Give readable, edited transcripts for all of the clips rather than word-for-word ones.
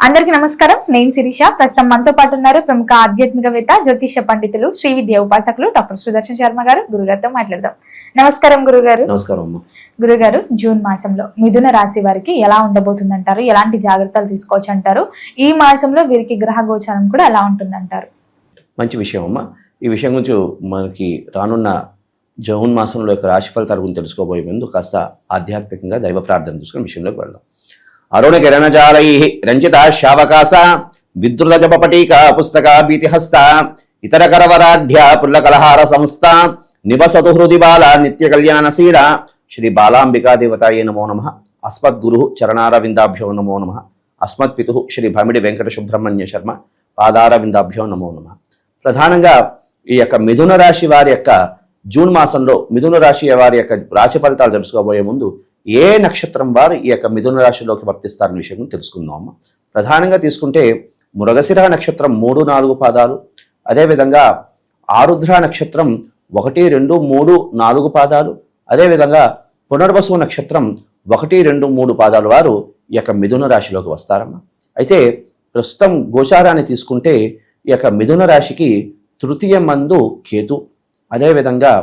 అందరికీ నమస్కారం. నేను శిరీష. ప్రస్తుతం మనతో పాటు ఉన్నారు ప్రముఖ ఆధ్యాత్మికవేత్త, జ్యోతిష పండితులు, శ్రీ విద్యా ఉపాసకులు డాక్టర్ సుదర్శన్ శర్మ గారు. గురుగారితో మాట్లాడదాం. నమస్కారం గురుగారు. నమస్కారం. గురుగారు, జూన్ మాసంలో మిథున రాశి వారికి ఎలా ఉండబోతుందంటారు? ఎలాంటి జాగ్రత్తలు తీసుకోవచ్చు అంటారు? ఈ మాసంలో వీరికి గ్రహ గోచారం కూడా ఎలా ఉంటుందంటారు? మంచి విషయం అమ్మా. ఈ విషయం గురించి మనకి రానున్న జూన్ మాసంలో యొక్క రాశి ఫలితాల గురించి తెలుసుకోబోయే ముందు కాస్త ఆధ్యాత్మికంగా దైవ ప్రార్థన చూసుకుని విషయంలోకి వెళ్దాం. అరుణ కిరణజాలై రంజిత శావకాశ విద్రుత జపపటీక పుస్తక భీతిహస్త ఇతర కరవరాఢ్య పుల్లకలహార సంస్థ నివసతు హృది బాల నిత్య కళ్యాణశీల శ్రీ బాలాంబికా దేవతాయే నమో నమః. అస్మద్గురు చరణారవిందాభ్యో నమో నమః. అస్మత్పితు శ్రీ భమిడి వెంకట సుబ్రహ్మణ్య శర్మ పాదారవిందాభ్యో నమో నమః. ప్రధానంగా ఈ యొక్క మిథున రాశి వారి యొక్క జూన్ మాసంలో మిథున రాశి వారి యొక్క రాశి ఫలితాలు తెలుసుకోబోయే ముందు ఏ నక్షత్రం వారు ఈ యొక్క మిథున రాశిలోకి వర్తిస్తారనే విషయం తెలుసుకుందాం అమ్మ. ప్రధానంగా తీసుకుంటే మృగశిర నక్షత్రం 3, 4 పాదాలు, అదేవిధంగా ఆరుద్ర నక్షత్రం 1, 2, 3, 4 పాదాలు, అదేవిధంగా పునర్వసు నక్షత్రం 1, 2, 3 పాదాలు వారు ఈ యొక్క మిథున రాశిలోకి వస్తారమ్మ. అయితే ప్రస్తుతం గోచారాన్ని తీసుకుంటే ఈ యొక్క మిథున రాశికి తృతీయ మందు కేతు, అదేవిధంగా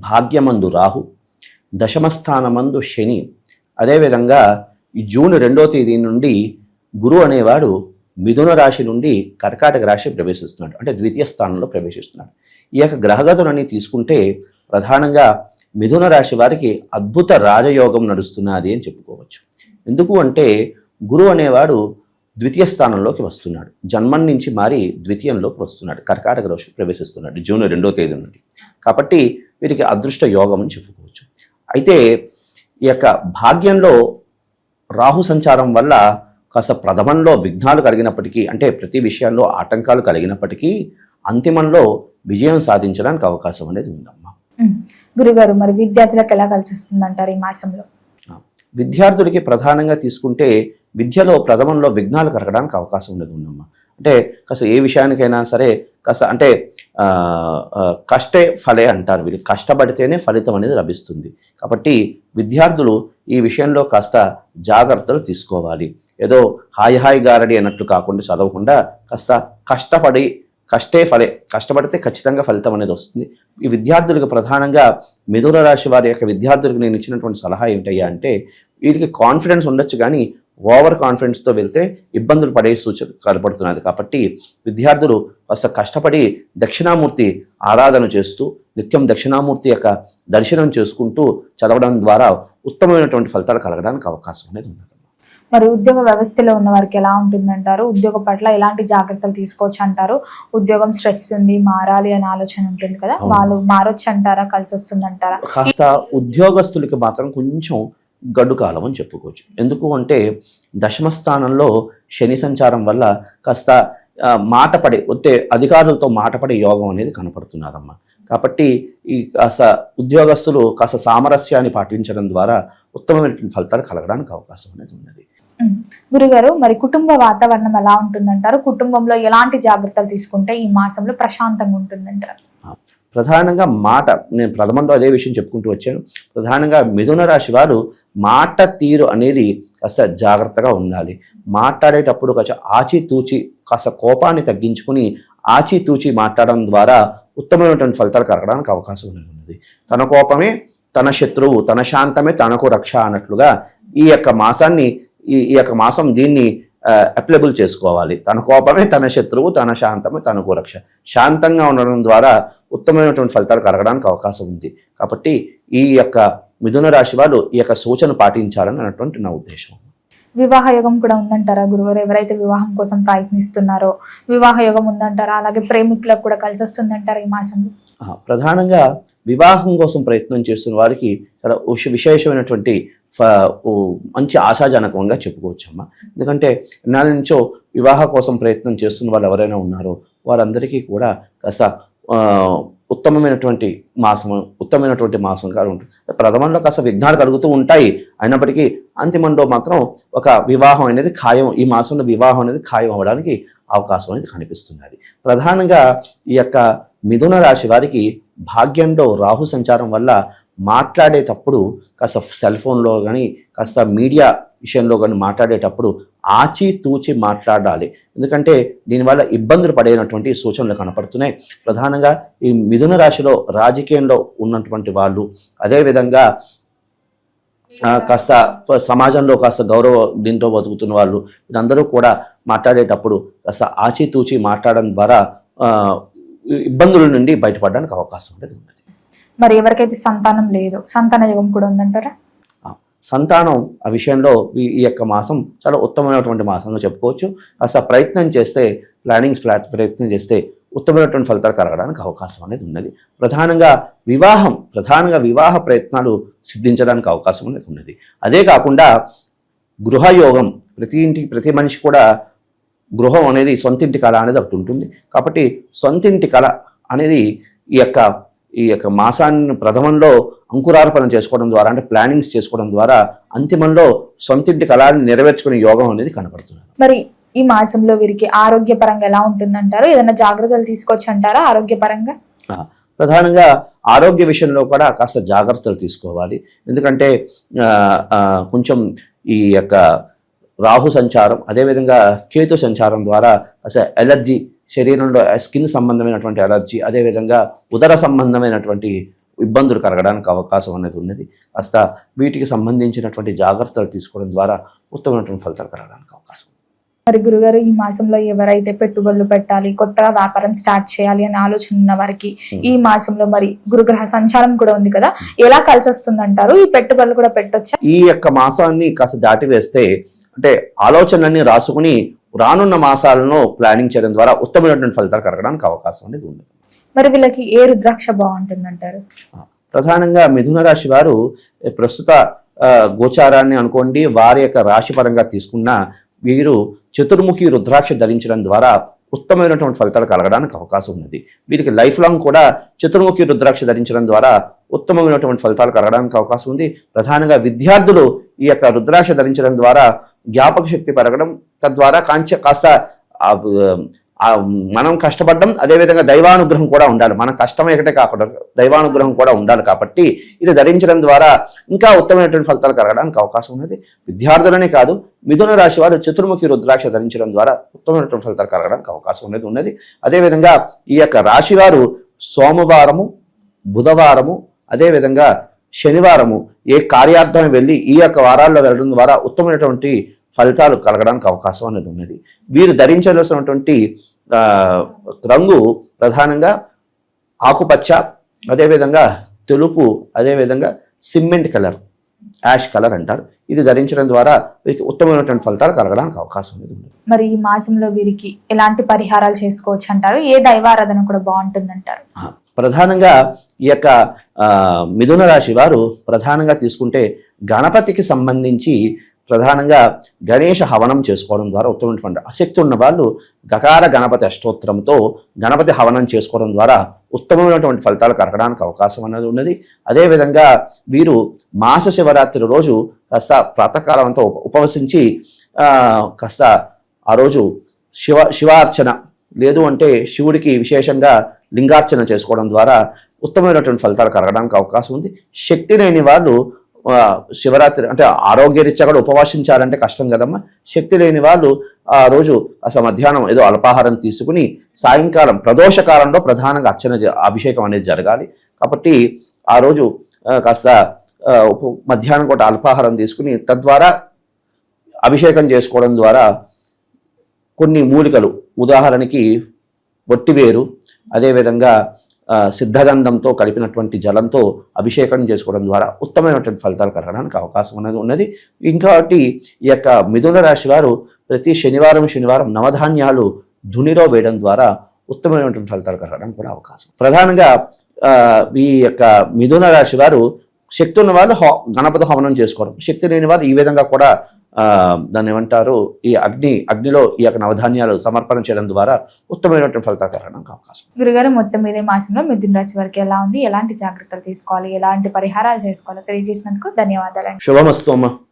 భాగ్యమందు రాహు, దశమస్థానమందు శని, అదేవిధంగా ఈ జూన్ 2వ తేదీ నుండి గురువు అనేవాడు మిథున రాశి నుండి కర్కాటక రాశి ప్రవేశిస్తున్నాడు, అంటే ద్వితీయ స్థానంలో ప్రవేశిస్తున్నాడు. ఈ యొక్క గ్రహగతులని తీసుకుంటే ప్రధానంగా మిథున రాశి వారికి అద్భుత రాజయోగం నడుస్తున్నది అని చెప్పుకోవచ్చు. ఎందుకు అంటే గురువు అనేవాడు ద్వితీయ స్థానంలోకి వస్తున్నాడు, జన్మం నుంచి మారి ద్వితీయంలోకి వస్తున్నాడు, కర్కాటక రాశి ప్రవేశిస్తున్నాడు జూన్ 2వ తేదీ నుండి. కాబట్టి వీరికి అదృష్ట యోగం అని చెప్పుకోవచ్చు. అయితే ఈ యొక్క భాగ్యంలో రాహు సంచారం వల్ల కాస్త ప్రథమంలో విఘ్నాలు కలిగినప్పటికీ, అంటే ప్రతి విషయాల్లో ఆటంకాలు కలిగినప్పటికీ అంతిమంలో విజయం సాధించడానికి అవకాశం అనేది ఉందమ్మా. గురుగారు, మరి విద్యార్థులకు ఎలా కలిసి వస్తుందంటారు ఈ మాసంలో? విద్యార్థులకి ప్రధానంగా తీసుకుంటే విద్యలో ప్రథమంలో విఘ్నాలు కలగడానికి అవకాశం ఉండదు ఉందమ్మా. అంటే కాస్త ఏ విషయానికైనా సరే కాస్త అంటే కష్టే ఫలే అంటారు, వీళ్ళు కష్టపడితేనే ఫలితం అనేది లభిస్తుంది. కాబట్టి విద్యార్థులు ఈ విషయంలో కాస్త జాగ్రత్తలు తీసుకోవాలి. ఏదో హాయి హాయి గారడి అన్నట్లు కాకుండా చదవకుండా కాస్త కష్టపడి కష్టే ఫలే, కష్టపడితే ఖచ్చితంగా ఫలితం అనేది వస్తుంది. ఈ విద్యార్థులకు ప్రధానంగా మిథున రాశి వారి యొక్క విద్యార్థులకు నేను ఇచ్చినటువంటి సలహా ఏమిటయ్యా అంటే, వీరికి కాన్ఫిడెన్స్ ఉండొచ్చు కానీ ఓవర్ కాన్ఫిడెన్స్తో వెళ్తే ఇబ్బందులు పడే సూచన కనపడుతున్నది. కాబట్టి విద్యార్థులు కాస్త కష్టపడి దక్షిణామూర్తి ఆరాధన చేస్తూ నిత్యం దక్షిణామూర్తి యొక్క దర్శనం చేసుకుంటూ చదవడం ద్వారా ఉత్తమమైనటువంటి ఫలితాలు కలగడానికి అవకాశం అనేది ఉన్నది. మరి ఉద్యోగ వ్యవస్థలో ఉన్న వారికి ఎలా ఉంటుందంటారు? ఉద్యోగం పట్ల ఎలాంటి జాగ్రత్తలు తీసుకోవచ్చు అంటారు? ఉద్యోగం స్ట్రెస్ ఉంది, మారాలి అనే ఆలోచన ఉంటుంది కదా, వాళ్ళు మారొచ్చు అంటారా? కలిసి వస్తుందంటారా? కాస్త ఉద్యోగస్తులకి మాత్రం కొంచెం గడ్డు కాలం అని చెప్పుకోవచ్చు. ఎందుకు అంటే దశమస్థానంలో శని సంచారం వల్ల కాస్త మాటపడే ఒత్తే అధికారులతో మాటపడే యోగం అనేది కనపడుతున్నారమ్మా. కాబట్టి ఈ కాస్త ఉద్యోగస్తులు కాస్త సామరస్యాన్ని పాటించడం ద్వారా ఉత్తమమైన ఫలితాలు కలగడానికి అవకాశం అనేది ఉన్నది. గురుగారు, మరి కుటుంబ వాతావరణం ఎలా ఉంటుందంటారు? కుటుంబంలో ఎలాంటి జాగ్రత్తలు తీసుకుంటే ఈ మాసంలో ప్రశాంతంగా ఉంటుందంటారు? ప్రధానంగా మాట, నేను ప్రథమంలో అదే విషయం చెప్పుకుంటూ వచ్చాను. ప్రధానంగా మిథున రాశి వారు మాట తీరు అనేది కాస్త జాగ్రత్తగా ఉండాలి. మాట్లాడేటప్పుడు కాస్త ఆచితూచి కాస్త కోపాన్ని తగ్గించుకుని ఆచితూచి మాట్లాడడం ద్వారా ఉత్తమమైనటువంటి ఫలితాలు కలగడానికి అవకాశం ఉన్నది. తన కోపమే తన శత్రువు, తన శాంతమే తనకు రక్ష అన్నట్లుగా ఈ యొక్క మాసాన్ని ఈ యొక్క మాసం దీన్ని అప్లైబుల్ చేసుకోవాలి. తన కోపమే తన శత్రువు, తన శాంతమే తనకు రక్ష. శాంతంగా ఉండడం ద్వారా ఉత్తమమైనటువంటి ఫలితాలు కలగడానికి అవకాశం ఉంది. కాబట్టి ఈ యొక్క మిథున రాశి వాళ్ళు ఈ యొక్క సూచన పాటించాలని అన్నటువంటి నా ఉద్దేశం. వివాహ యోగం కూడా ఉందంటారా గురుగారు? ఎవరైతే వివాహం కోసం ప్రయత్నిస్తున్నారో వివాహ యోగం ఉందంటారా? అలాగే ప్రేమికులకు కూడా కలిసి వస్తుందంటారా ఈ మాసంలో? ప్రధానంగా వివాహం కోసం ప్రయత్నం చేస్తున్న వారికి చాలా విశేషమైనటువంటి మంచి ఆశాజనకంగా చెప్పుకోవచ్చమ్మా. ఎందుకంటే నాలుగు నుంచో వివాహ కోసం ప్రయత్నం చేస్తున్న వాళ్ళు ఎవరైనా ఉన్నారో వారందరికీ కూడా కాస్త ఉత్తమమైనటువంటి మాసంగా ఉంటుంది. ప్రథమంలో కాస్త విఘ్నాలు కలుగుతూ ఉంటాయి, అయినప్పటికీ అంతిమంలో మాత్రం ఒక వివాహం అనేది ఖాయం, ఈ మాసంలో వివాహం అనేది ఖాయం అవ్వడానికి అవకాశం అనేది కనిపిస్తున్నది. ప్రధానంగా ఈ యొక్క మిథున రాశి వారికి భాగ్యంలో రాహు సంచారం వల్ల మాట్లాడేటప్పుడు కాస్త సెల్ ఫోన్లో కానీ కాస్త మీడియా విషయంలో కానీ మాట్లాడేటప్పుడు ఆచితూచి మాట్లాడాలి. ఎందుకంటే దీనివల్ల ఇబ్బందులు పడేటువంటి సూచనలు కనపడుతున్నాయి. ప్రధానంగా ఈ మిథున రాశిలో రాజకీయంలో ఉన్నటువంటి వాళ్ళు, అదేవిధంగా కాస్త సమాజంలో కాస్త గౌరవ దీంతో బతుకుతున్న వాళ్ళు, వీరందరూ కూడా మాట్లాడేటప్పుడు కాస్త ఆచితూచి మాట్లాడడం ద్వారా ఇబ్బందుల నుండి బయటపడడానికి అవకాశం అనేది ఉన్నది. మరి ఎవరికైతే సంతానం లేదు, సంతాన యోగం కూడా ఉందంటారా? సంతానం ఆ విషయంలో ఈ యొక్క మాసం చాలా ఉత్తమమైనటువంటి మాసంగా చెప్పుకోవచ్చు. కాస్త ప్రయత్నం చేస్తే, ప్రయత్నం చేస్తే ఉత్తమమైనటువంటి ఫలితాలు కలగడానికి అవకాశం అనేది ఉన్నది. ప్రధానంగా వివాహ ప్రయత్నాలు సిద్ధించడానికి అవకాశం అనేది ఉన్నది. అదే కాకుండా గృహయోగం, ప్రతి మనిషి కూడా గృహం అనేది సొంతింటి కళ అనేది ఒకటి ఉంటుంది. కాబట్టి సొంతింటి కళ అనేది ఈ యొక్క మాసాన్ని ప్రథమంలో అంకురార్పణ చేసుకోవడం ద్వారా, అంటే ప్లానింగ్స్ చేసుకోవడం ద్వారా అంతిమంలో సొంతింటి కళని నెరవేర్చుకునే యోగం అనేది కనపడుతుంది. మరి ఈ మాసంలో వీరికి ఆరోగ్యపరంగా ఎలా ఉంటుందంటారు? ఏదైనా జాగ్రత్తలు తీసుకోవచ్చు అంటారా ఆరోగ్యపరంగా? ప్రధానంగా ఆరోగ్య విషయంలో కూడా కాస్త జాగ్రత్తలు తీసుకోవాలి. ఎందుకంటే కొంచెం ఈ యొక్క రాహు సంచారం, అదేవిధంగా కేతు సంచారం ద్వారా అసలు ఎలర్జీ, శరీరంలో స్కిన్ సంబంధమైనటువంటి ఎలర్జీ, అదేవిధంగా ఉదర సంబంధమైనటువంటి ఇబ్బందులు కలగడానికి అవకాశం అనేది ఉన్నది. కాస్త వీటికి సంబంధించినటువంటి జాగ్రత్తలు తీసుకోవడం ద్వారా ఉత్తమమైనటువంటి ఫలితాలు కలగడానికి అవకాశం. మరి గురుగారు, ఈ మాసంలో ఎవరైతే పెట్టుబడులు పెట్టాలి, కొత్తగా వ్యాపారం స్టార్ట్ చేయాలి అనే ఆలోచన ఉన్న వారికి ఈ మాసంలో మరి గురుగ్రహ సంచారం కూడా ఉంది కదా, ఎలా కలిసి వస్తుంది అంటారు? ఈ పెట్టుబడులు కూడా పెట్టొచ్చా? ఈ యొక్క మాసాన్ని కాస్త దాటి వేస్తే, అంటే ఆలోచనలన్నీ రాసుకుని రానున్న మాసాలను ప్లానింగ్ చేయడం ద్వారా ఉత్తమమైనటువంటి ఫలితాలు కలగడానికి అవకాశం అనేది ఉంది. మరి వీళ్ళకి ఏ రుద్రాక్ష బాగుంటుందంటారు? ప్రధానంగా మిథున రాశి వారు ప్రస్తుత గోచారాన్ని అనుకోండి, వారి యొక్క రాశి పరంగా తీసుకున్న వీరు చతుర్ముఖి రుద్రాక్ష ధరించడం ద్వారా ఉత్తమమైనటువంటి ఫలితాలు కలగడానికి అవకాశం ఉన్నది. వీరికి లైఫ్ లాంగ్ కూడా చతుర్ముఖి రుద్రాక్ష ధరించడం ద్వారా ఉత్తమమైనటువంటి ఫలితాలు కలగడానికి అవకాశం ఉంది. ప్రధానంగా విద్యార్థులు ఈ యొక్క రుద్రాక్ష ధరించడం ద్వారా జ్ఞాపక శక్తి పెరగడం, తద్వారా కాస్త మనం కష్టపడడం, అదేవిధంగా దైవానుగ్రహం కూడా ఉండాలి. మన కష్టం ఒకటే కాకుండా దైవానుగ్రహం కూడా ఉండాలి. కాబట్టి ఇది ధరించడం ద్వారా ఇంకా ఉత్తమమైనటువంటి ఫలితాలు కలగడానికి అవకాశం ఉన్నది. విద్యార్థులనే కాదు, మిథున రాశి వారు చతుర్ముఖి రుద్రాక్ష ధరించడం ద్వారా ఉత్తమమైనటువంటి ఫలితాలు కలగడానికి అవకాశం అనేది ఉన్నది. అదేవిధంగా ఈ యొక్క రాశి వారు సోమవారము, బుధవారము, అదేవిధంగా శనివారము ఏ కార్యార్థం వెళ్ళి ఈ యొక్క వారాల్లో వెళ్ళడం ద్వారా ఉత్తమమైనటువంటి ఫలితాలు కలగడానికి అవకాశం అనేది ఉన్నది. వీరు ధరించవలసినటువంటి రంగు ప్రధానంగా ఆకుపచ్చ, అదేవిధంగా తెలుపు, అదేవిధంగా సిమెంట్ కలర్, యాష్ కలర్ అంటారు. ఇది ధరించడం ద్వారా వీరికి ఉత్తమమైనటువంటి ఫలితాలు కలగడానికి అవకాశం అనేది ఉంది. మరి ఈ మాసంలో వీరికి ఎలాంటి పరిహారాలు చేసుకోవచ్చు అంటారు? ఏ దైవారాధన కూడా బాగుంటుంది అంటారు? ప్రధానంగా ఈ యొక్క మిథున రాశి వారు ప్రధానంగా తీసుకుంటే గణపతికి సంబంధించి ప్రధానంగా గణేష హవనం చేసుకోవడం ద్వారా ఉత్తమమైనటువంటి ఆసక్తి ఉన్న వాళ్ళు గకార గణపతి అష్టోత్తరంతో గణపతి హవనం చేసుకోవడం ద్వారా ఉత్తమమైనటువంటి ఫలితాలు కలగడానికి అవకాశం అనేది ఉన్నది. అదేవిధంగా వీరు మాస శివరాత్రి రోజు కాస్త ప్రాతకాలం అంతా ఉపవసించి కాస్త ఆ రోజు శివార్చన, లేదు అంటే శివుడికి విశేషంగా లింగార్చన చేసుకోవడం ద్వారా ఉత్తమమైనటువంటి ఫలితాలు కలగడానికి అవకాశం ఉంది. శక్తి లేని వాళ్ళు శివరాత్రి అంటే ఆరోగ్యరీత్యా కూడా ఉపవాసించాలంటే కష్టం కదమ్మా. శక్తి లేని వాళ్ళు ఆ రోజు అసలు మధ్యాహ్నం ఏదో అల్పాహారం తీసుకుని సాయంకాలం ప్రదోషకాలంలో ప్రధానంగా అభిషేకం అనేది జరగాలి. కాబట్టి ఆ రోజు కాస్త మధ్యాహ్నం కూడా అల్పాహారం తీసుకుని తద్వారా అభిషేకం చేసుకోవడం ద్వారా కొన్ని మూలికలు, ఉదాహరణకి వట్టివేరు, అదేవిధంగా సిద్ధగంధంతో కలిపినటువంటి జలంతో అభిషేకం చేసుకోవడం ద్వారా ఉత్తమమైనటువంటి ఫలితాలు కలగడానికి అవకాశం అనేది ఉన్నది. ఇంకోటి ఈ యొక్క మిథున రాశి వారు ప్రతి శనివారం నవధాన్యాలు ధునిలో వేయడం ద్వారా ఉత్తమమైనటువంటి ఫలితాలు కలగడానికి కూడా అవకాశం. ప్రధానంగా ఈ యొక్క మిథున రాశి వారు శక్తి ఉన్న వాళ్ళు గణపతి హవనం చేసుకోవడం, శక్తి లేని వారు ఈ విధంగా కూడా దాన్ని ఏమంటారు, ఈ అగ్నిలో ఈ యొక్క నవధాన్యాలు సమర్పణ చేయడం ద్వారా ఉత్తమమైనటువంటి ఫలితాలు కలగడానికి అవకాశం. గురుగారు, మొత్తం మీదే మాసంలో మిథున రాశి వారికి ఎలా ఉంది, ఎలాంటి జాగ్రత్తలు తీసుకోవాలి, ఎలాంటి పరిహారాలు చేసుకోవాలో తెలియజేసినందుకు ధన్యవాదాలు. శుభమస్తు అమ్మ.